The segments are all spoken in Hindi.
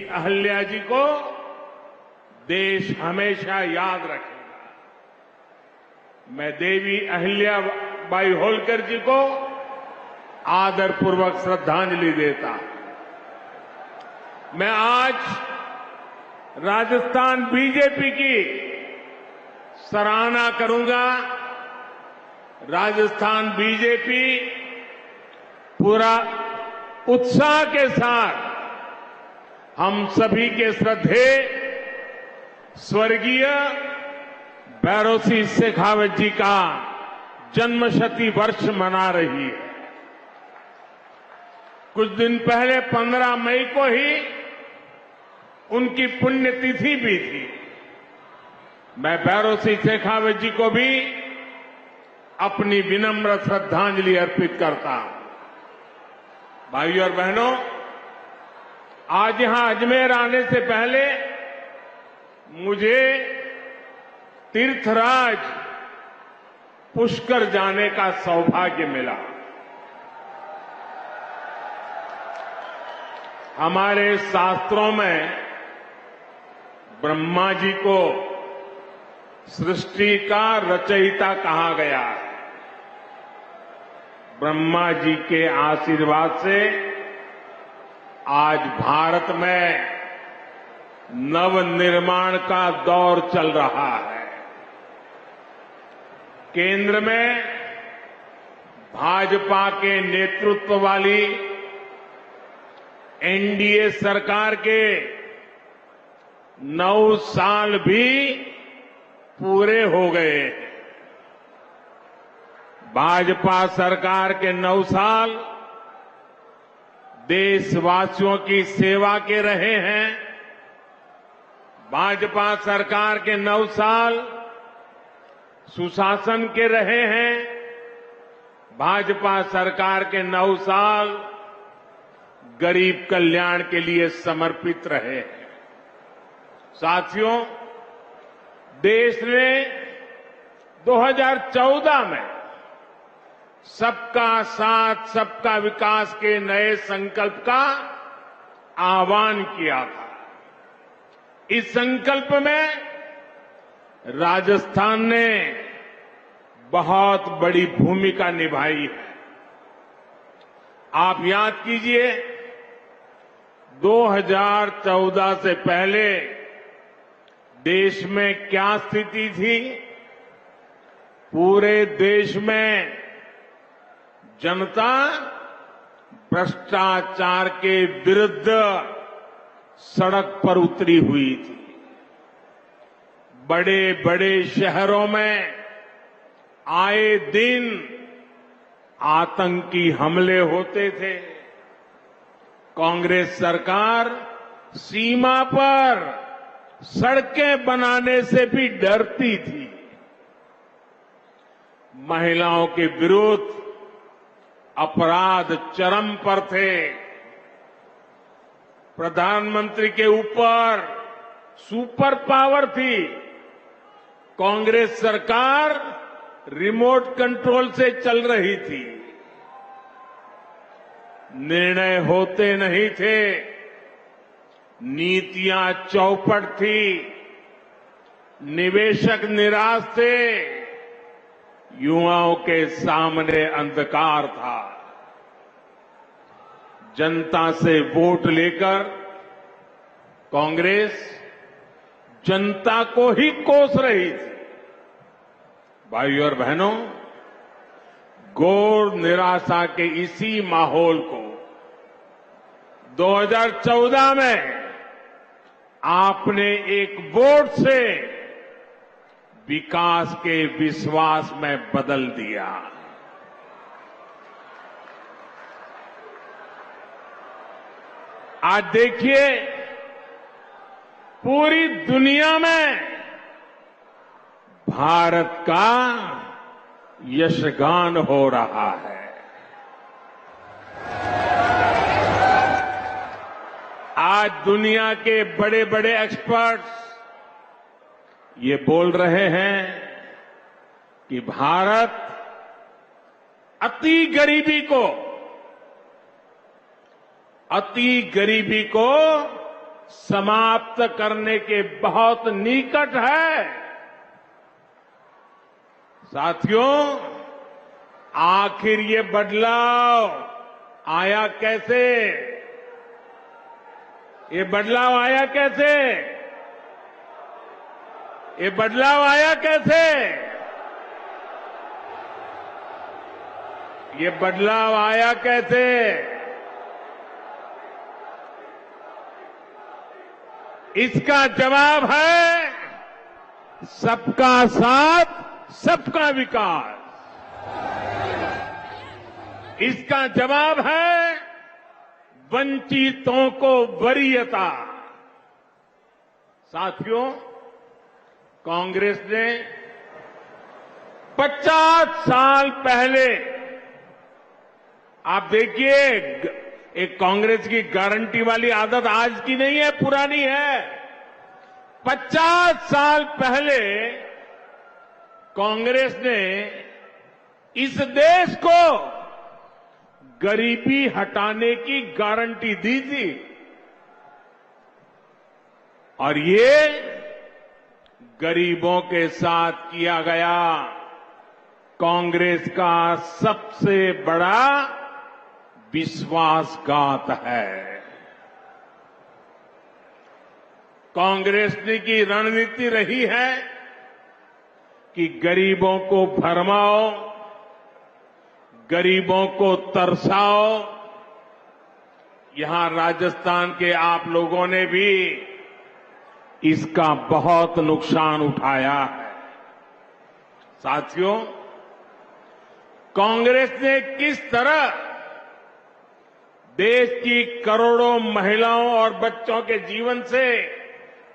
अहल्या जी को देश हमेशा याद रखेगा। मैं देवी अहिल्या बाई होलकर जी को आदरपूर्वक श्रद्धांजलि देता। मैं आज राजस्थान बीजेपी की सराहना करूंगा। राजस्थान बीजेपी पूरा उत्साह के साथ हम सभी के श्रद्धेय स्वर्गीय भैरों सिंह शेखावत जी का जन्मशती वर्ष मना रही है। कुछ दिन पहले 15 मई को ही उनकी पुण्यतिथि भी थी। मैं भैरों सिंह शेखावत जी को भी अपनी विनम्र श्रद्धांजलि अर्पित करता हूं। भाइयों और बहनों, आज यहां अजमेर आने से पहले मुझे तीर्थराज पुष्कर जाने का सौभाग्य मिला। हमारे शास्त्रों में ब्रह्मा जी को सृष्टि का रचयिता कहा गया है। ब्रह्मा जी के आशीर्वाद से आज भारत में नवनिर्माण का दौर चल रहा है। केंद्र में भाजपा के नेतृत्व वाली एनडीए सरकार के 9 साल भी पूरे हो गए। भाजपा सरकार के 9 साल देशवासियों की सेवा के रहे हैं। भाजपा सरकार के 9 साल सुशासन के रहे हैं। भाजपा सरकार के 9 साल गरीब कल्याण के लिए समर्पित रहे हैं। साथियों, देश ने 2014 में सबका साथ सबका विकास के नए संकल्प का आह्वान किया था। इस संकल्प में राजस्थान ने बहुत बड़ी भूमिका निभाई है। आप याद कीजिए, 2014 से पहले देश में क्या स्थिति थी। पूरे देश में जनता भ्रष्टाचार के विरुद्ध सड़क पर उतरी हुई थी। बड़े बड़े शहरों में आए दिन आतंकी हमले होते थे। कांग्रेस सरकार सीमा पर सड़कें बनाने से भी डरती थी। महिलाओं के विरुद्ध अपराध चरम पर थे। प्रधानमंत्री के ऊपर सुपर पावर थी। कांग्रेस सरकार रिमोट कंट्रोल से चल रही थी। निर्णय होते नहीं थे। नीतियां चौपट थी। निवेशक निराश थे। युवाओं के सामने अंधकार था। जनता से वोट लेकर कांग्रेस जनता को ही कोस रही थी। भाइयों और बहनों, घोर निराशा के इसी माहौल को 2014 में आपने एक वोट से विकास के विश्वास में बदल दिया। आज देखिए, पूरी दुनिया में भारत का यशगान हो रहा है। आज दुनिया के बड़े बड़े एक्सपर्ट्स ये बोल रहे हैं कि भारत अति गरीबी को समाप्त करने के बहुत निकट है। साथियों, आखिर ये बदलाव आया कैसे? ये बदलाव आया कैसे? ये बदलाव आया कैसे? ये बदलाव आया कैसे? इसका जवाब है सबका साथ, सबका विकास। इसका जवाब है वंचितों को वरीयता। साथियों, कांग्रेस ने 50 साल पहले, आप देखिए, एक कांग्रेस की गारंटी वाली आदत आज की नहीं है, पुरानी है। 50 साल पहले कांग्रेस ने इस देश को गरीबी हटाने की गारंटी दी थी, और ये गरीबों के साथ किया गया कांग्रेस का सबसे बड़ा विश्वासघात है। कांग्रेस की रणनीति रही है कि गरीबों को भरमाओ, गरीबों को तरसाओ। यहां राजस्थान के आप लोगों ने भी इसका बहुत नुकसान उठाया है। साथियों, कांग्रेस ने किस तरह देश की करोड़ों महिलाओं और बच्चों के जीवन से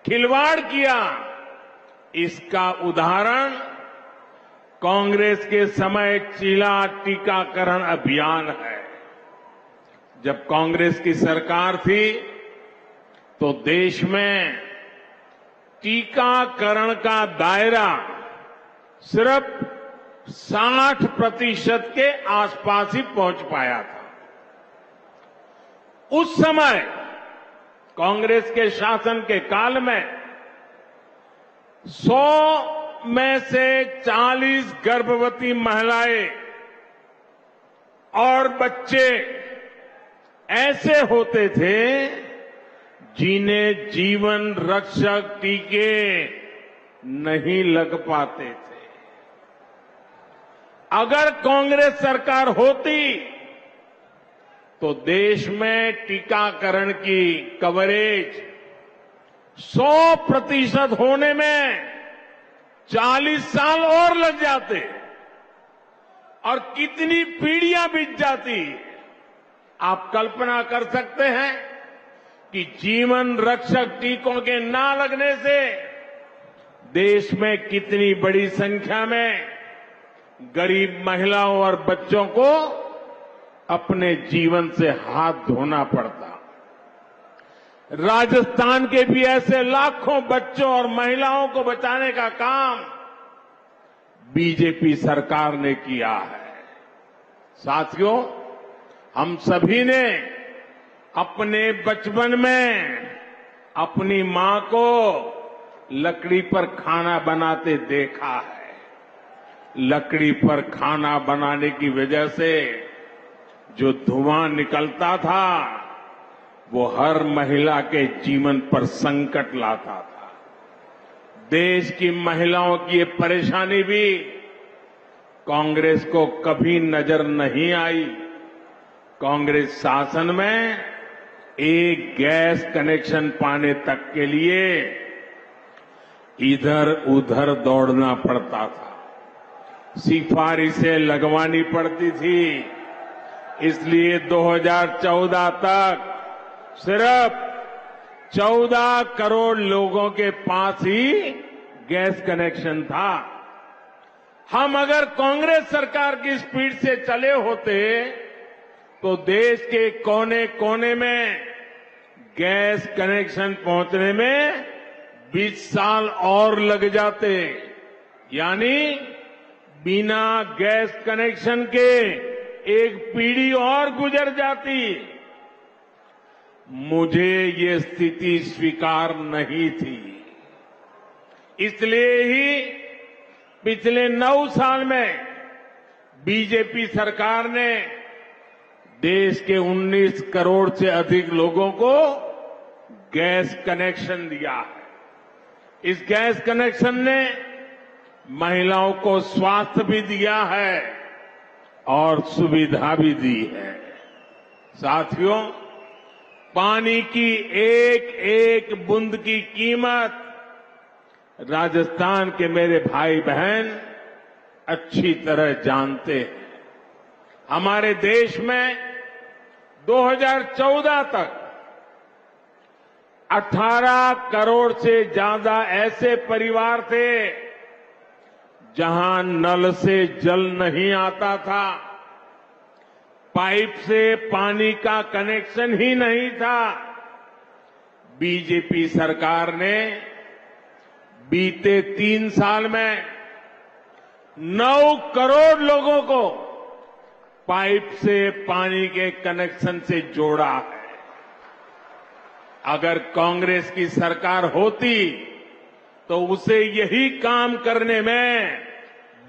खिलवाड़ किया, इसका उदाहरण कांग्रेस के समय चीला टीकाकरण अभियान है। जब कांग्रेस की सरकार थी तो देश में टीकाकरण का दायरा सिर्फ 60% के आसपास ही पहुंच पाया था। उस समय कांग्रेस के शासन के काल में 100 में से 40 गर्भवती महिलाएं और बच्चे ऐसे होते थे जिन्हें जीवन रक्षक टीके नहीं लग पाते थे। अगर कांग्रेस सरकार होती तो देश में टीकाकरण की कवरेज 100% होने में 40 साल और लग जाते और कितनी पीढ़ियां बीत जाती। आप कल्पना कर सकते हैं कि जीवन रक्षक टीकों के ना लगने से देश में कितनी बड़ी संख्या में गरीब महिलाओं और बच्चों को अपने जीवन से हाथ धोना पड़ता। राजस्थान के भी ऐसे लाखों बच्चों और महिलाओं को बचाने का काम बीजेपी सरकार ने किया है। साथियों, हम सभी ने अपने बचपन में अपनी मां को लकड़ी पर खाना बनाते देखा है। लकड़ी पर खाना बनाने की वजह से जो धुआं निकलता था वो हर महिला के जीवन पर संकट लाता था। देश की महिलाओं की ये परेशानी भी कांग्रेस को कभी नजर नहीं आई। कांग्रेस शासन में एक गैस कनेक्शन पाने तक के लिए इधर उधर दौड़ना पड़ता था, सिफारिशें लगवानी पड़ती थी। इसलिए 2014 तक सिर्फ 14 करोड़ लोगों के पास ही गैस कनेक्शन था। हम अगर कांग्रेस सरकार की स्पीड से चले होते तो देश के कोने कोने में गैस कनेक्शन पहुंचने में 20 साल और लग जाते। यानी बिना गैस कनेक्शन के एक पीढ़ी और गुजर जाती। मुझे ये स्थिति स्वीकार नहीं थी। इसलिए ही पिछले 9 साल में बीजेपी सरकार ने देश के 19 करोड़ से अधिक लोगों को गैस कनेक्शन दिया है। इस गैस कनेक्शन ने महिलाओं को स्वास्थ्य भी दिया है और सुविधा भी दी है। साथियों, पानी की एक एक बूंद की कीमत राजस्थान के मेरे भाई बहन अच्छी तरह जानते हैं। हमारे देश में 2014 तक 18 करोड़ से ज्यादा ऐसे परिवार थे जहां नल से जल नहीं आता था, पाइप से पानी का कनेक्शन ही नहीं था। बीजेपी सरकार ने बीते 3 साल में 9 करोड़ लोगों को पाइप से पानी के कनेक्शन से जोड़ा है। अगर कांग्रेस की सरकार होती तो उसे यही काम करने में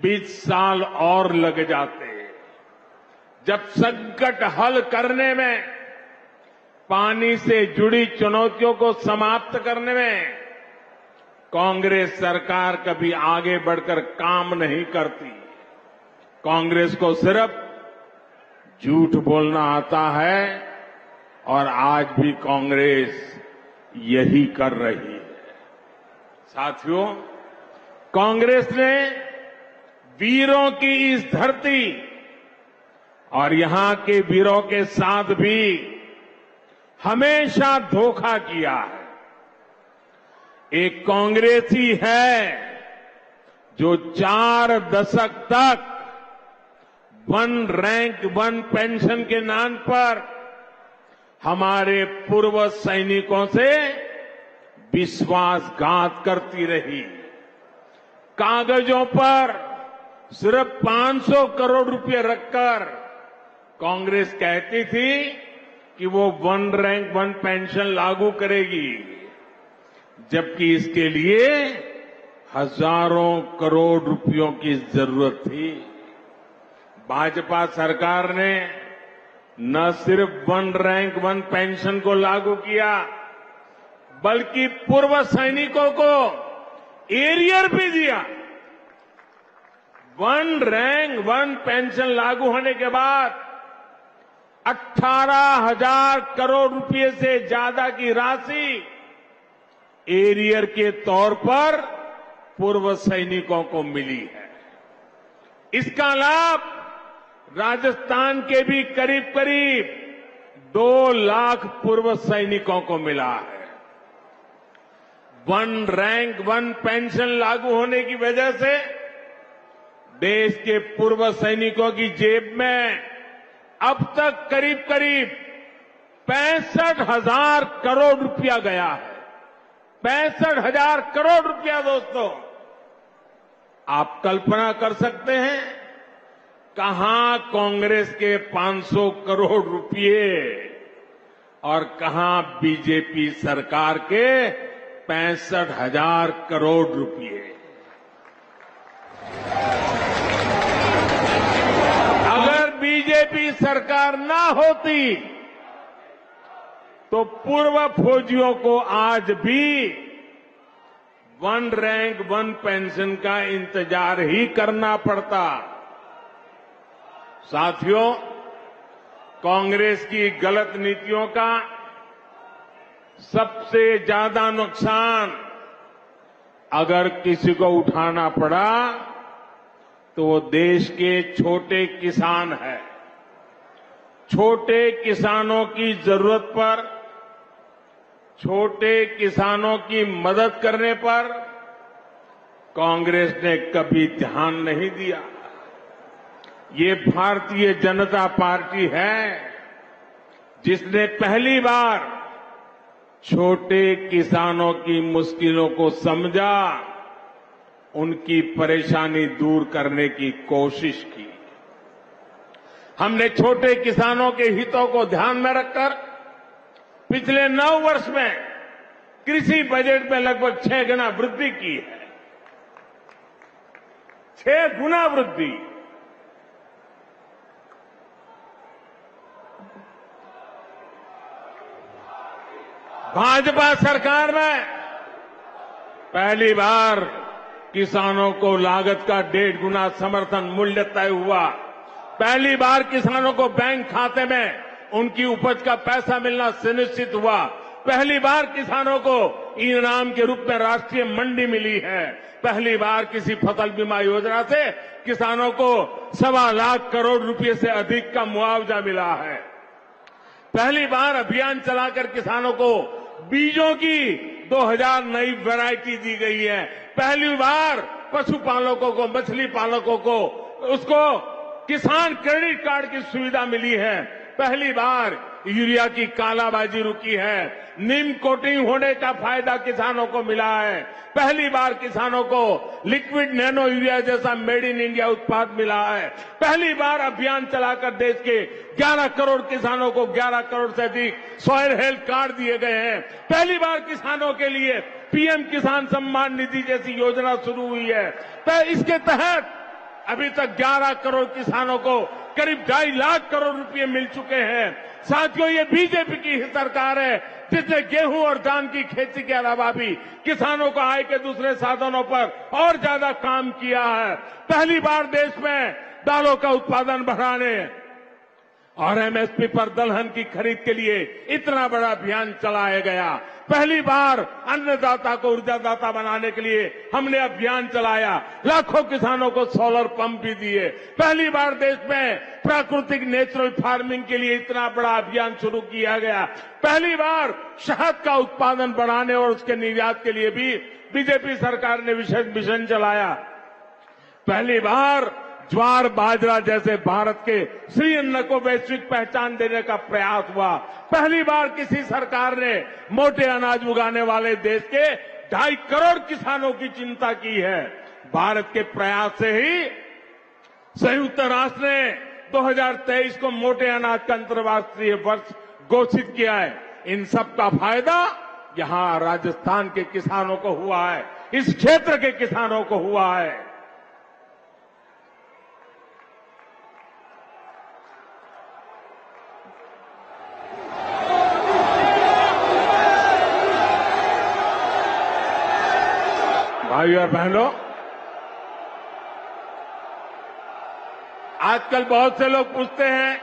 20 साल और लग जाते। जब संकट हल करने में, पानी से जुड़ी चुनौतियों को समाप्त करने में कांग्रेस सरकार कभी आगे बढ़कर काम नहीं करती। कांग्रेस को सिर्फ झूठ बोलना आता है और आज भी कांग्रेस यही कर रही है। साथियों, कांग्रेस ने वीरों की इस धरती और यहां के वीरों के साथ भी हमेशा धोखा किया है। एक कांग्रेस ही है जो 4 दशक तक 1 रैंक 1 पेंशन के नाम पर हमारे पूर्व सैनिकों से विश्वासघात करती रही। कागजों पर सिर्फ 500 करोड़ रुपए रखकर कांग्रेस कहती थी कि वो 1 रैंक 1 पेंशन लागू करेगी, जबकि इसके लिए हजारों करोड़ रुपयों की जरूरत थी। भाजपा सरकार ने न सिर्फ 1 रैंक 1 पेंशन को लागू किया, बल्कि पूर्व सैनिकों को एरियर भी दिया। 1 रैंक 1 पेंशन लागू होने के बाद 18,000 करोड़ रुपए से ज्यादा की राशि एरियर के तौर पर पूर्व सैनिकों को मिली है। इसका लाभ राजस्थान के भी करीब करीब 2 लाख पूर्व सैनिकों को मिला है। 1 रैंक 1 पेंशन लागू होने की वजह से देश के पूर्व सैनिकों की जेब में अब तक करीब करीब 65,000 करोड़ रुपया गया है। 65,000 करोड़ रुपया। दोस्तों, आप कल्पना कर सकते हैं कहां कांग्रेस के 500 करोड़ रुपये और कहां बीजेपी सरकार के 65,000 करोड़ रुपये। अगर बीजेपी सरकार ना होती तो पूर्व फौजियों को आज भी 1 रैंक 1 पेंशन का इंतजार ही करना पड़ता। साथियों, कांग्रेस की गलत नीतियों का सबसे ज्यादा नुकसान अगर किसी को उठाना पड़ा तो वो देश के छोटे किसान हैं। छोटे किसानों की जरूरत पर, छोटे किसानों की मदद करने पर कांग्रेस ने कभी ध्यान नहीं दिया। ये भारतीय जनता पार्टी है जिसने पहली बार छोटे किसानों की मुश्किलों को समझा, उनकी परेशानी दूर करने की कोशिश की। हमने छोटे किसानों के हितों को ध्यान में रखकर पिछले 9 वर्ष में कृषि बजट में लगभग 6 गुना वृद्धि की है। 6 गुना वृद्धि। भाजपा सरकार में पहली बार किसानों को लागत का 1.5 गुना समर्थन मूल्य तय हुआ। पहली बार किसानों को बैंक खाते में उनकी उपज का पैसा मिलना सुनिश्चित हुआ। पहली बार किसानों को इनाम के रूप में राष्ट्रीय मंडी मिली है। पहली बार किसी फसल बीमा योजना से किसानों को 1.25 लाख करोड़ रुपए से अधिक का मुआवजा मिला है। पहली बार अभियान चलाकर किसानों को बीजों की 2000 नई वैरायटी दी गई है। पहली बार पशुपालकों को, मछली पालकों को उसको किसान क्रेडिट कार्ड की सुविधा मिली है। पहली बार यूरिया की कालाबाजी रुकी है। नीम कोटिंग होने का फायदा किसानों को मिला है। पहली बार किसानों को लिक्विड नैनो यूरिया जैसा मेड इन इंडिया उत्पाद मिला है। पहली बार अभियान चलाकर देश के 11 करोड़ किसानों को 11 करोड़ से अधिक सॉइल हेल्थ कार्ड दिए गए हैं। पहली बार किसानों के लिए पीएम किसान सम्मान निधि जैसी योजना शुरू हुई है। तो इसके तहत अभी तक 11 करोड़ किसानों को करीब 2.5 लाख करोड़ रुपए मिल चुके हैं। साथियों, ये बीजेपी की ही सरकार है जिसने गेहूं और धान की खेती के अलावा भी किसानों को आय के दूसरे साधनों पर और ज्यादा काम किया है। पहली बार देश में दालों का उत्पादन बढ़ाने और एमएसपी पर दलहन की खरीद के लिए इतना बड़ा अभियान चलाया गया। पहली बार अन्नदाता को ऊर्जादाता बनाने के लिए हमने अभियान चलाया। लाखों किसानों को सोलर पंप भी दिए। पहली बार देश में प्राकृतिक नेचुरल फार्मिंग के लिए इतना बड़ा अभियान शुरू किया गया। पहली बार शहद का उत्पादन बढ़ाने और उसके निर्यात के लिए भी बीजेपी सरकार ने विशेष मिशन चलाया। पहली बार ज्वार बाजरा जैसे भारत के श्री अन्न को वैश्विक पहचान देने का प्रयास हुआ। पहली बार किसी सरकार ने मोटे अनाज उगाने वाले देश के 2.5 करोड़ किसानों की चिंता की है। भारत के प्रयास से ही संयुक्त राष्ट्र ने 2023 को मोटे अनाज का अंतर्राष्ट्रीय वर्ष घोषित किया है। इन सब का फायदा यहां राजस्थान के किसानों को हुआ है, इस क्षेत्र के किसानों को हुआ है। भाइयों और बहनों, आजकल बहुत से लोग पूछते हैं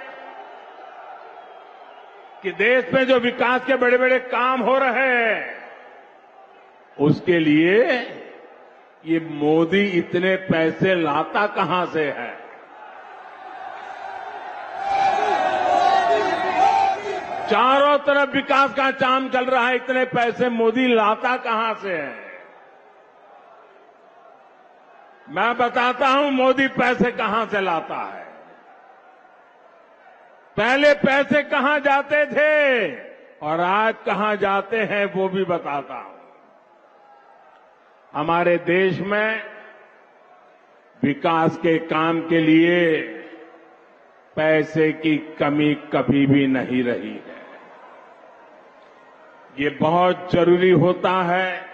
कि देश में जो विकास के बड़े बड़े काम हो रहे हैं उसके लिए ये मोदी इतने पैसे लाता कहां से है। चारों तरफ विकास का काम चल रहा है, इतने पैसे मोदी लाता कहां से है। मैं बताता हूं मोदी पैसे कहां से लाता है। पहले पैसे कहां जाते थे और आज कहां जाते हैं वो भी बताता हूं। हमारे देश में विकास के काम के लिए पैसे की कमी कभी भी नहीं रही है। ये बहुत जरूरी होता है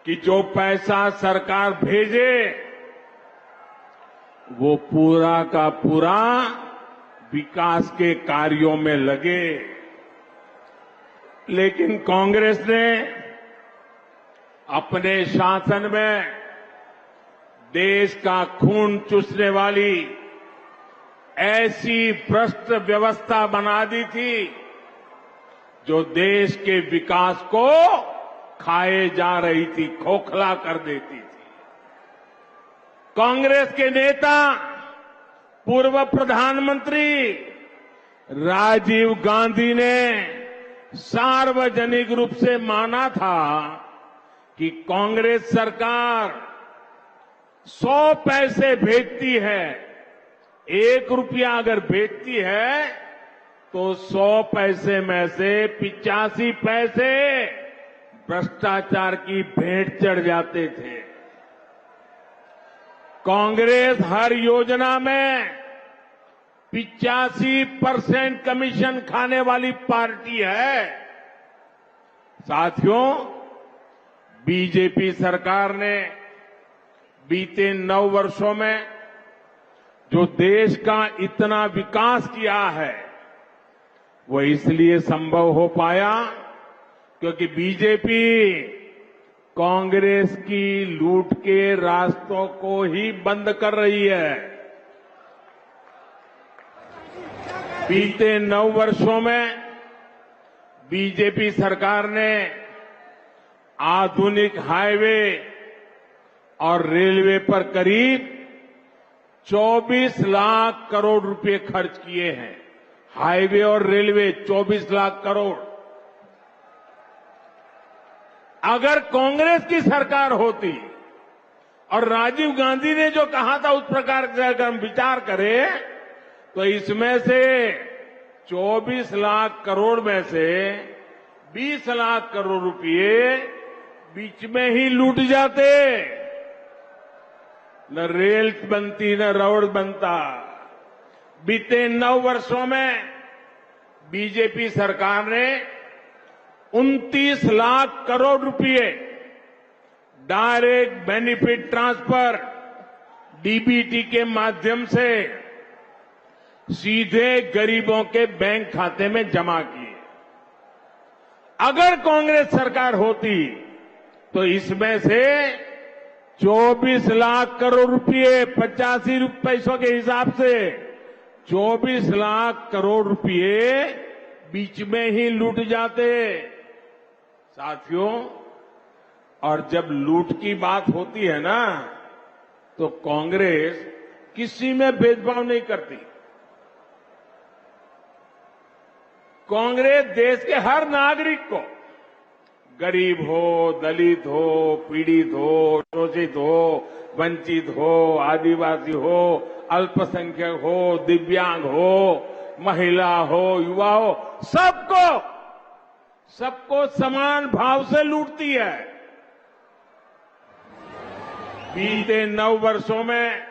कि जो पैसा सरकार भेजे वो पूरा का पूरा विकास के कार्यों में लगे। लेकिन कांग्रेस ने अपने शासन में देश का खून चूसने वाली ऐसी भ्रष्ट व्यवस्था बना दी थी जो देश के विकास को खाए जा रही थी, खोखला कर देती थी। कांग्रेस के नेता पूर्व प्रधानमंत्री राजीव गांधी ने सार्वजनिक रूप से माना था कि कांग्रेस सरकार 100 पैसे भेजती है, 1 रुपया अगर भेजती है तो 100 पैसे में से 85 पैसे भ्रष्टाचार की भेंट चढ़ जाते थे। कांग्रेस हर योजना में 85% कमीशन खाने वाली पार्टी है। साथियों, बीजेपी सरकार ने बीते 9 वर्षों में जो देश का इतना विकास किया है, वो इसलिए संभव हो पाया क्योंकि बीजेपी कांग्रेस की लूट के रास्तों को ही बंद कर रही है। बीते 9 वर्षों में बीजेपी सरकार ने आधुनिक हाईवे और रेलवे पर करीब 24 लाख करोड़ रुपए खर्च किए हैं। हाईवे और रेलवे 24 लाख करोड़। अगर कांग्रेस की सरकार होती और राजीव गांधी ने जो कहा था उस प्रकार से अगर हम विचार करें तो इसमें से 24 लाख करोड़ में से 20 लाख करोड़ रुपए बीच में ही लूट जाते। न रेल बनती न रोड बनता। बीते 9 वर्षों में बीजेपी सरकार ने 29 लाख करोड़ रुपए डायरेक्ट बेनिफिट ट्रांसफर डीबीटी के माध्यम से सीधे गरीबों के बैंक खाते में जमा किए। अगर कांग्रेस सरकार होती तो इसमें से 24 लाख करोड़ रुपए 85 पैसों के हिसाब से 24 लाख करोड़ रुपए बीच में ही लूट जाते। साथियों, और जब लूट की बात होती है ना तो कांग्रेस किसी में भेदभाव नहीं करती। कांग्रेस देश के हर नागरिक को, गरीब हो, दलित हो, पीड़ित हो, शोषित हो, वंचित हो, आदिवासी हो, अल्पसंख्यक हो, दिव्यांग हो, महिला हो, युवा हो, सबको समान भाव से लूटती है। बीते 9 वर्षों में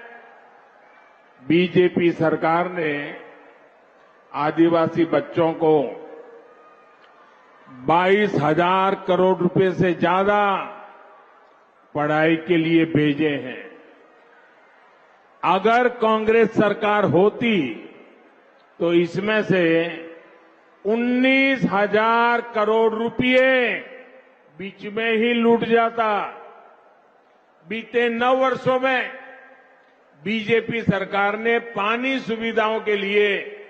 बीजेपी सरकार ने आदिवासी बच्चों को 22,000 करोड़ रुपए से ज्यादा पढ़ाई के लिए भेजे हैं। अगर कांग्रेस सरकार होती तो इसमें से 19,000 करोड़ रुपए बीच में ही लूट जाता। बीते 9 वर्षों में बीजेपी सरकार ने पानी सुविधाओं के लिए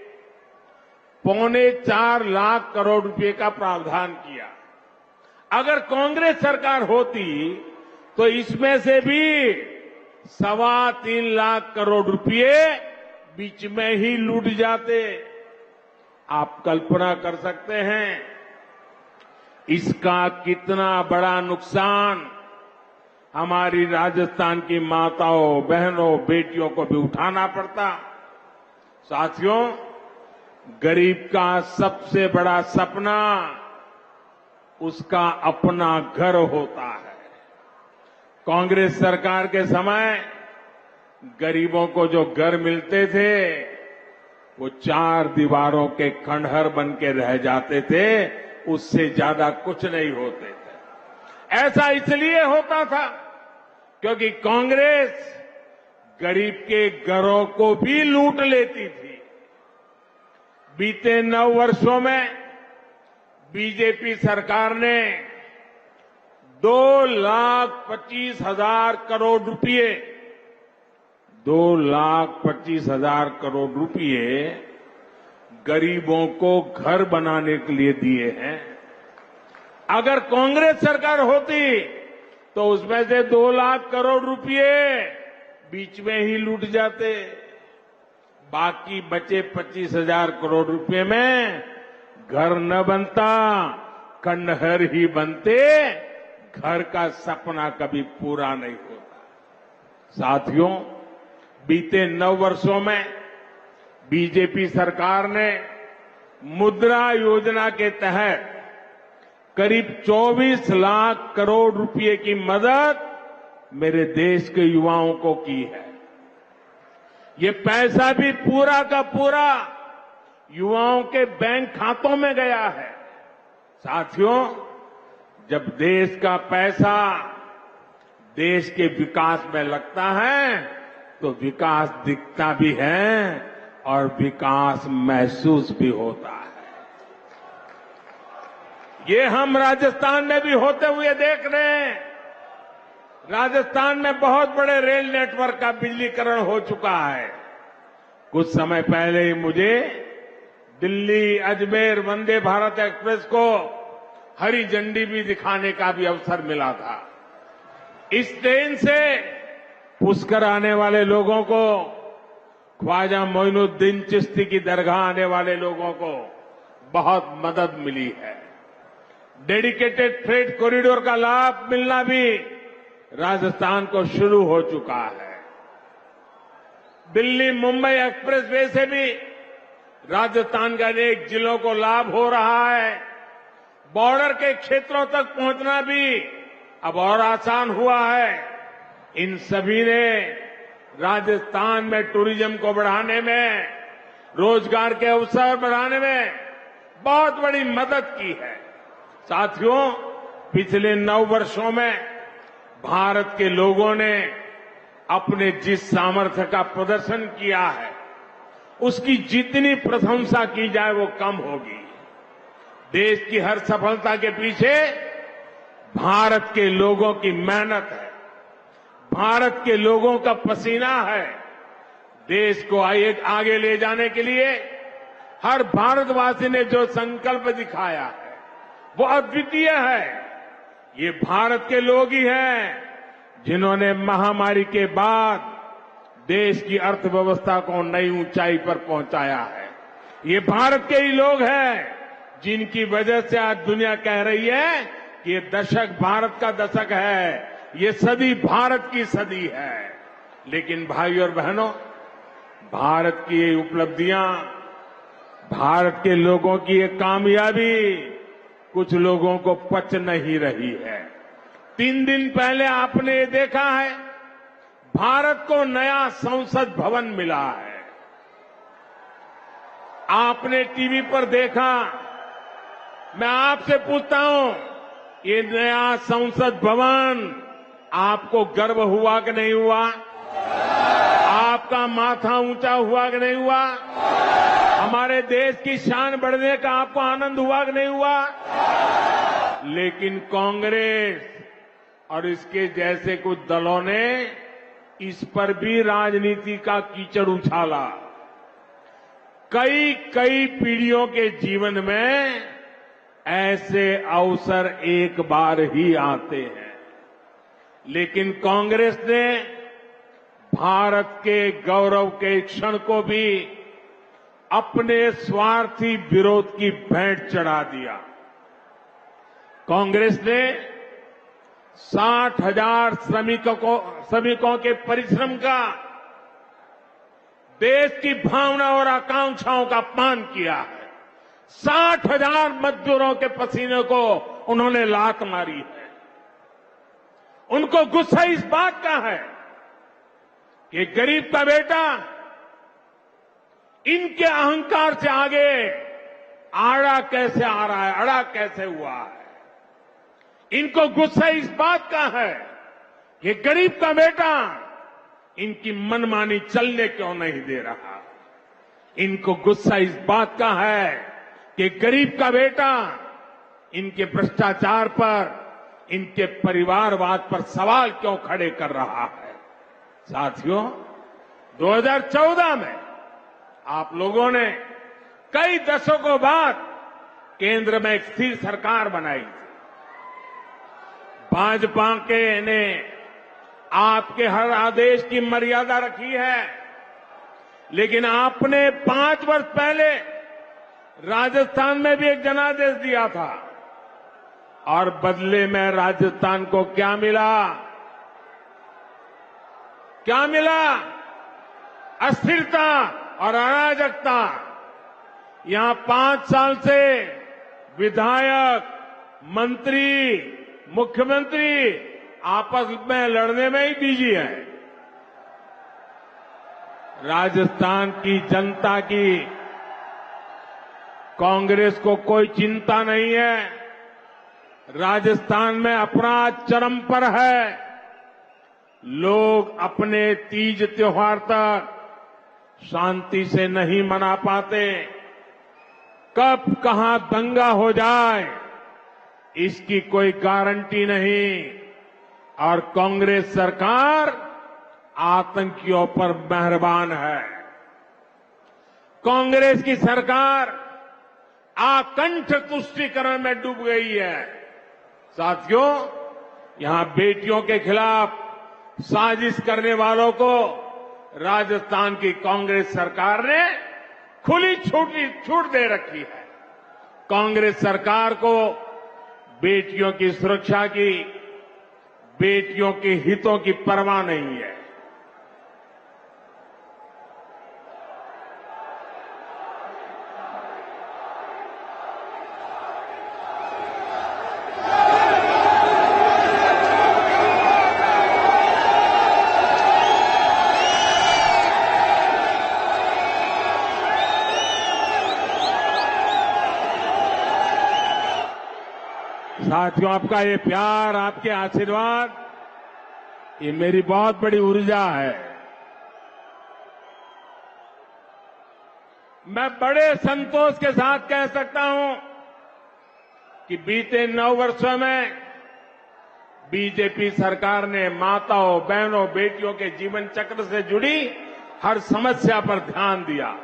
4.25 लाख करोड़ रुपए का प्रावधान किया। अगर कांग्रेस सरकार होती तो इसमें से भी 3.25 लाख करोड़ रुपए बीच में ही लूट जाते। आप कल्पना कर सकते हैं इसका कितना बड़ा नुकसान हमारी राजस्थान की माताओं, बहनों, बेटियों को भी उठाना पड़ता। साथियों, गरीब का सबसे बड़ा सपना उसका अपना घर होता है। कांग्रेस सरकार के समय गरीबों को जो घर मिलते थे वो 4 दीवारों के खंडहर बन के रह जाते थे, उससे ज्यादा कुछ नहीं होते थे। ऐसा इसलिए होता था क्योंकि कांग्रेस गरीब के घरों को भी लूट लेती थी। बीते 9 वर्षों में बीजेपी सरकार ने 2,25,000 करोड़ रुपए 2,25,000 करोड़ रुपए गरीबों को घर बनाने के लिए दिए हैं। अगर कांग्रेस सरकार होती तो उसमें से 2 लाख करोड़ रुपए बीच में ही लूट जाते। बाकी बचे 25,000 करोड़ रुपए में घर न बनता, खंडहर ही बनते, घर का सपना कभी पूरा नहीं होता। साथियों, बीते 9 वर्षों में बीजेपी सरकार ने मुद्रा योजना के तहत करीब 24 लाख करोड़ रुपए की मदद मेरे देश के युवाओं को की है। ये पैसा भी पूरा का पूरा युवाओं के बैंक खातों में गया है। साथियों, जब देश का पैसा देश के विकास में लगता है तो विकास दिखता भी है और विकास महसूस भी होता है। ये हम राजस्थान में भी होते हुए देख रहे हैं। राजस्थान में बहुत बड़े रेल नेटवर्क का बिजलीकरण हो चुका है। कुछ समय पहले ही मुझे दिल्ली अजमेर वंदे भारत एक्सप्रेस को हरी झंडी भी दिखाने का भी अवसर मिला था। इस ट्रेन से पुष्कर आने वाले लोगों को, ख्वाजा मोइनुद्दीन चिश्ती की दरगाह आने वाले लोगों को बहुत मदद मिली है। डेडिकेटेड फ्रेट कॉरिडोर का लाभ मिलना भी राजस्थान को शुरू हो चुका है। दिल्ली मुंबई एक्सप्रेस वे से भी राजस्थान के अनेक जिलों को लाभ हो रहा है। बॉर्डर के क्षेत्रों तक पहुंचना भी अब और आसान हुआ है। इन सभी ने राजस्थान में टूरिज्म को बढ़ाने में, रोजगार के अवसर बढ़ाने में बहुत बड़ी मदद की है। साथियों, पिछले 9 वर्षों में भारत के लोगों ने अपने जिस सामर्थ्य का प्रदर्शन किया है, उसकी जितनी प्रशंसा की जाए वो कम होगी। देश की हर सफलता के पीछे भारत के लोगों की मेहनत है, भारत के लोगों का पसीना है। देश को आगे ले जाने के लिए हर भारतवासी ने जो संकल्प दिखाया है वो अद्वितीय है। ये भारत के लोग ही हैं जिन्होंने महामारी के बाद देश की अर्थव्यवस्था को नई ऊंचाई पर पहुंचाया है। ये भारत के ही लोग हैं जिनकी वजह से आज दुनिया कह रही है कि ये दशक भारत का दशक है, ये सदी भारत की सदी है। लेकिन भाइयों और बहनों, भारत की ये उपलब्धियां, भारत के लोगों की ये कामयाबी कुछ लोगों को पच नहीं रही है। 3 दिन पहले आपने ये देखा है, भारत को नया संसद भवन मिला है। आपने टीवी पर देखा। मैं आपसे पूछता हूं, ये नया संसद भवन आपको गर्व हुआ कि नहीं हुआ? आपका माथा ऊंचा हुआ कि नहीं हुआ? हमारे देश की शान बढ़ने का आपको आनंद हुआ कि नहीं हुआ? लेकिन कांग्रेस और इसके जैसे कुछ दलों ने इस पर भी राजनीति का कीचड़ उछाला। कई पीढ़ियों के जीवन में ऐसे अवसर एक बार ही आते हैं, लेकिन कांग्रेस ने भारत के गौरव के क्षण को भी अपने स्वार्थी विरोध की भेंट चढ़ा दिया। कांग्रेस ने 60,000 श्रमिकों के परिश्रम का, देश की भावना और आकांक्षाओं का अपमान किया है। 60,000 मजदूरों के पसीने को उन्होंने लात मारी है। उनको गुस्सा इस बात का है कि गरीब का बेटा इनके अहंकार से आगे आड़ा कैसे आ रहा है, अड़ा कैसे हुआ है। इनको गुस्सा इस बात का है कि गरीब का बेटा इनकी मनमानी चलने क्यों नहीं दे रहा। इनको गुस्सा इस बात का है कि गरीब का बेटा इनके भ्रष्टाचार पर, इनके परिवारवाद पर सवाल क्यों खड़े कर रहा है। साथियों, 2014 में आप लोगों ने कई दशकों बाद केंद्र में एक स्थिर सरकार बनाई थी। भाजपा ने आपके हर आदेश की मर्यादा रखी है, लेकिन आपने 5 वर्ष पहले राजस्थान में भी एक जनादेश दिया था और बदले में राजस्थान को क्या मिला? क्या मिला? अस्थिरता और अराजकता। यहां 5 साल से विधायक, मंत्री, मुख्यमंत्री आपस में लड़ने में ही बिजी है। राजस्थान की जनता की कांग्रेस को कोई चिंता नहीं है। राजस्थान में अपराध चरम पर है। लोग अपने तीज त्योहार तक शांति से नहीं मना पाते। कब कहां दंगा हो जाए इसकी कोई गारंटी नहीं। और कांग्रेस सरकार आतंकियों पर मेहरबान है। कांग्रेस की सरकार आकंठ तुष्टीकरण में डूब गई है। साथियों, यहां बेटियों के खिलाफ साजिश करने वालों को राजस्थान की कांग्रेस सरकार ने खुली छूट दे रखी है। कांग्रेस सरकार को बेटियों की सुरक्षा की, बेटियों के हितों की परवाह नहीं है। साथियों, आपका ये प्यार, आपके आशीर्वाद, ये मेरी बहुत बड़ी ऊर्जा है। मैं बड़े संतोष के साथ कह सकता हूं कि बीते 9 वर्षों में बीजेपी सरकार ने माताओं, बहनों, बेटियों के जीवन चक्र से जुड़ी हर समस्या पर ध्यान दिया।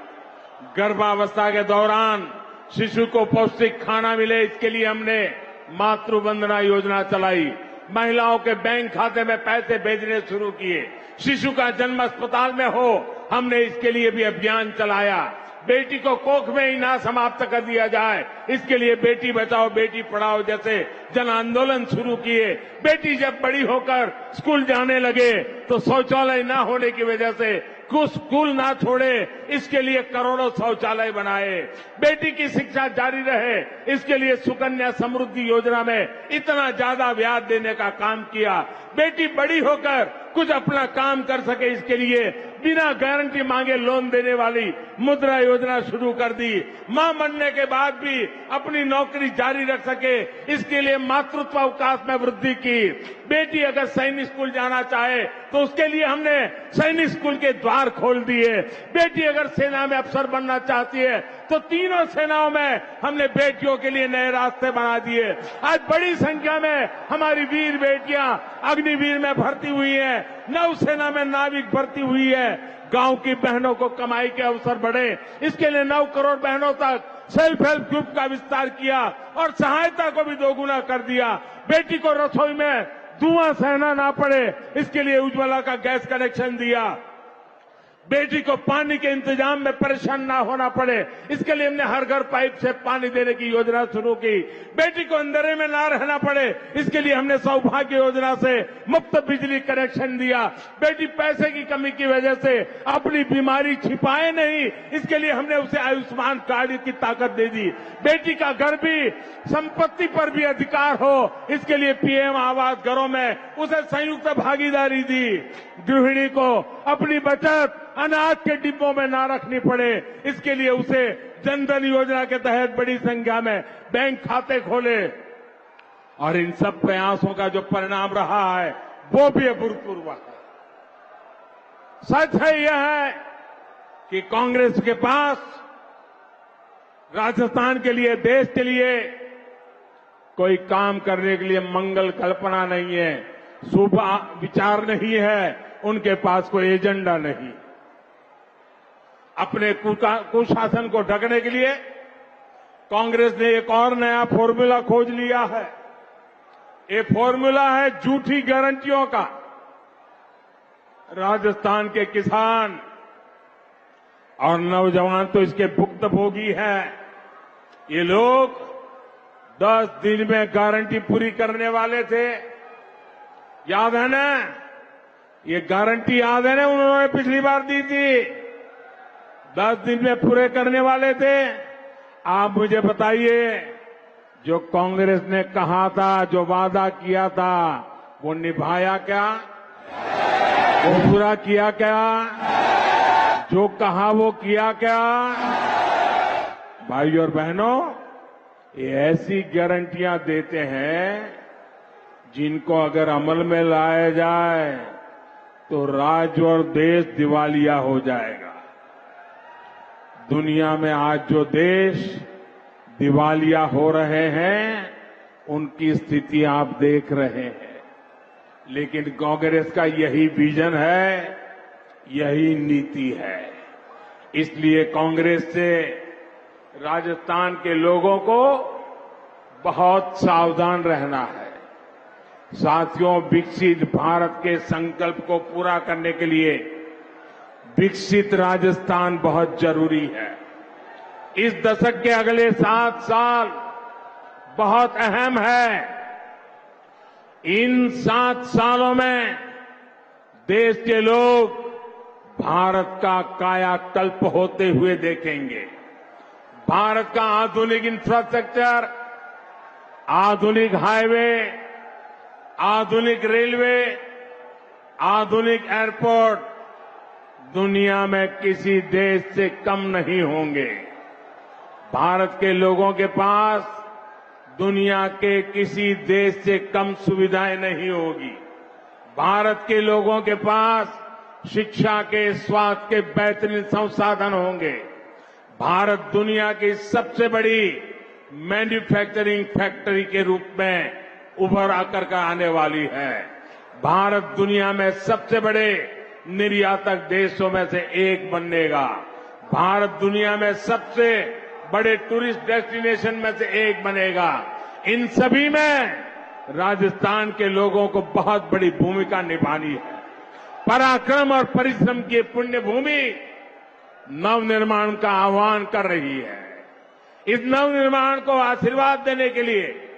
गर्भावस्था के दौरान शिशु को पौष्टिक खाना मिले, इसके लिए हमने मातृ वंदना योजना चलाई। महिलाओं के बैंक खाते में पैसे भेजने शुरू किए। शिशु का जन्म अस्पताल में हो, हमने इसके लिए भी अभियान चलाया। बेटी को कोख में ही ना समाप्त कर दिया जाए, इसके लिए बेटी बचाओ बेटी पढ़ाओ जैसे जन आंदोलन शुरू किए। बेटी जब बड़ी होकर स्कूल जाने लगे तो शौचालय ना होने की वजह से कुछ स्कूल ना छोड़े, इसके लिए करोड़ों शौचालय बनाए। बेटी की शिक्षा जारी रहे, इसके लिए सुकन्या समृद्धि योजना में इतना ज्यादा ब्याज देने का काम किया। बेटी बड़ी होकर कुछ अपना काम कर सके, इसके लिए बिना गारंटी मांगे लोन देने वाली मुद्रा योजना शुरू कर दी। मां बनने के बाद भी अपनी नौकरी जारी रख सके, इसके लिए मातृत्व अवकाश में वृद्धि की। बेटी अगर सैनिक स्कूल जाना चाहे तो उसके लिए हमने सैनिक स्कूल के द्वार खोल दिए। बेटी अगर सेना में अफसर बनना चाहती है तो तीनों सेनाओं में हमने बेटियों के लिए नए रास्ते बना दिए। आज बड़ी संख्या में हमारी वीर बेटियां अग्निवीर में भर्ती हुई हैं, नौसेना में नाविक भर्ती हुई है। गांव की बहनों को कमाई के अवसर बढ़े, इसके लिए 9 करोड़ बहनों तक सेल्फ हेल्प ग्रुप का विस्तार किया और सहायता को भी दोगुना कर दिया। बेटी को रसोई में धुआं सहना ना पड़े, इसके लिए उज्ज्वला का गैस कनेक्शन दिया। बेटी को पानी के इंतजाम में परेशान ना होना पड़े, इसके लिए हमने हर घर पाइप से पानी देने की योजना शुरू की। बेटी को अंधेरे में ना रहना पड़े, इसके लिए हमने सौभाग्य योजना से मुफ्त बिजली कनेक्शन दिया। बेटी पैसे की कमी की वजह से अपनी बीमारी छिपाए नहीं, इसके लिए हमने उसे आयुष्मान कार्ड की ताकत दे दी। बेटी का घर भी, संपत्ति पर भी अधिकार हो, इसके लिए पीएम आवास घरों में उसे संयुक्त भागीदारी दी। गृहिणी को अपनी बचत अनाज के डिब्बों में ना रखनी पड़े, इसके लिए उसे जनधन योजना के तहत बड़ी संख्या में बैंक खाते खोले। और इन सब प्रयासों का जो परिणाम रहा है वो भी अभूतपूर्व है। सच है यह है कि कांग्रेस के पास राजस्थान के लिए, देश के लिए कोई काम करने के लिए मंगल कल्पना नहीं है, शुभ विचार नहीं है, उनके पास कोई एजेंडा नहीं। अपने कुशासन को ढकने के लिए कांग्रेस ने एक और नया फॉर्मूला खोज लिया है। ये फॉर्मूला है झूठी गारंटियों का। राजस्थान के किसान और नौजवान तो इसके भुक्तभोगी हैं। ये लोग 10 दिन में गारंटी पूरी करने वाले थे, याद है ना? ये गारंटी याद है ना, उन्होंने पिछली बार दी थी, 10 दिन में पूरे करने वाले थे। आप मुझे बताइए, जो कांग्रेस ने कहा था, जो वादा किया था, वो निभाया क्या? वो पूरा किया क्या? जो कहा वो किया क्या? भाइयों और बहनों, ये ऐसी गारंटियां देते हैं जिनको अगर अमल में लाया जाए तो राज्य और देश दिवालिया हो जाएगा। दुनिया में आज जो देश दिवालिया हो रहे हैं उनकी स्थिति आप देख रहे हैं, लेकिन कांग्रेस का यही विजन है, यही नीति है। इसलिए कांग्रेस से राजस्थान के लोगों को बहुत सावधान रहना है। साथियों, विकसित भारत के संकल्प को पूरा करने के लिए विकसित राजस्थान बहुत जरूरी है। इस दशक के अगले 7 साल बहुत अहम है। इन 7 सालों में देश के लोग भारत का कायाकल्प होते हुए देखेंगे। भारत का आधुनिक इंफ्रास्ट्रक्चर, आधुनिक हाईवे, आधुनिक रेलवे, आधुनिक एयरपोर्ट दुनिया में किसी देश से कम नहीं होंगे। भारत के लोगों के पास दुनिया के किसी देश से कम सुविधाएं नहीं होगी। भारत के लोगों के पास शिक्षा के, स्वास्थ्य के बेहतरीन संसाधन होंगे। भारत दुनिया की सबसे बड़ी मैन्युफैक्चरिंग फैक्ट्री के रूप में उभर आकर के आने वाली है। भारत दुनिया में सबसे बड़े निर्यातक देशों में से एक बनेगा। भारत दुनिया में सबसे बड़े टूरिस्ट डेस्टिनेशन में से एक बनेगा। इन सभी में राजस्थान के लोगों को बहुत बड़ी भूमिका निभानी है। पराक्रम और परिश्रम की पुण्य भूमि नवनिर्माण का आह्वान कर रही है। इस नवनिर्माण को आशीर्वाद देने के लिए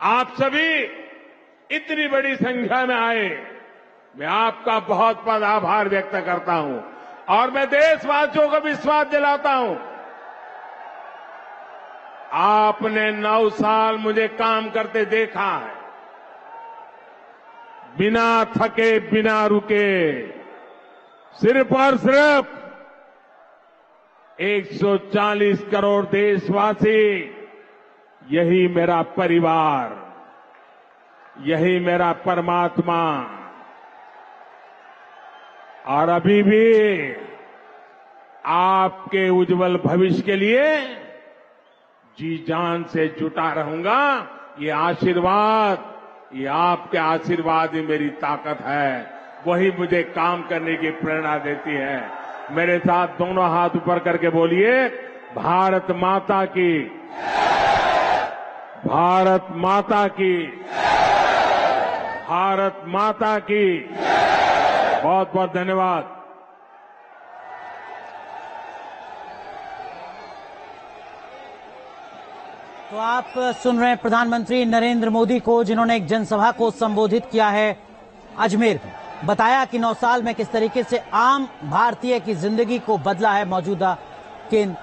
आप सभी इतनी बड़ी संख्या में आए, मैं आपका बहुत बहुत आभार व्यक्त करता हूं और मैं देशवासियों को विश्वास दिलाता हूं। आपने 9 साल मुझे काम करते देखा है, बिना थके, बिना रुके, सिर्फ और सिर्फ 140 करोड़ देशवासी, यही मेरा परिवार, यही मेरा परमात्मा। और अभी भी आपके उज्जवल भविष्य के लिए जी जान से जुटा रहूंगा। ये आशीर्वाद, ये आपके आशीर्वाद ही मेरी ताकत है, वही मुझे काम करने की प्रेरणा देती है। मेरे साथ दोनों हाथ ऊपर करके बोलिए, भारत माता की, भारत माता की, भारत माता की। बहुत बहुत धन्यवाद। तो आप सुन रहे हैं प्रधानमंत्री नरेंद्र मोदी को, जिन्होंने एक जनसभा को संबोधित किया है अजमेर में। बताया कि 9 साल में किस तरीके से आम भारतीय की जिंदगी को बदला है मौजूदा केंद्र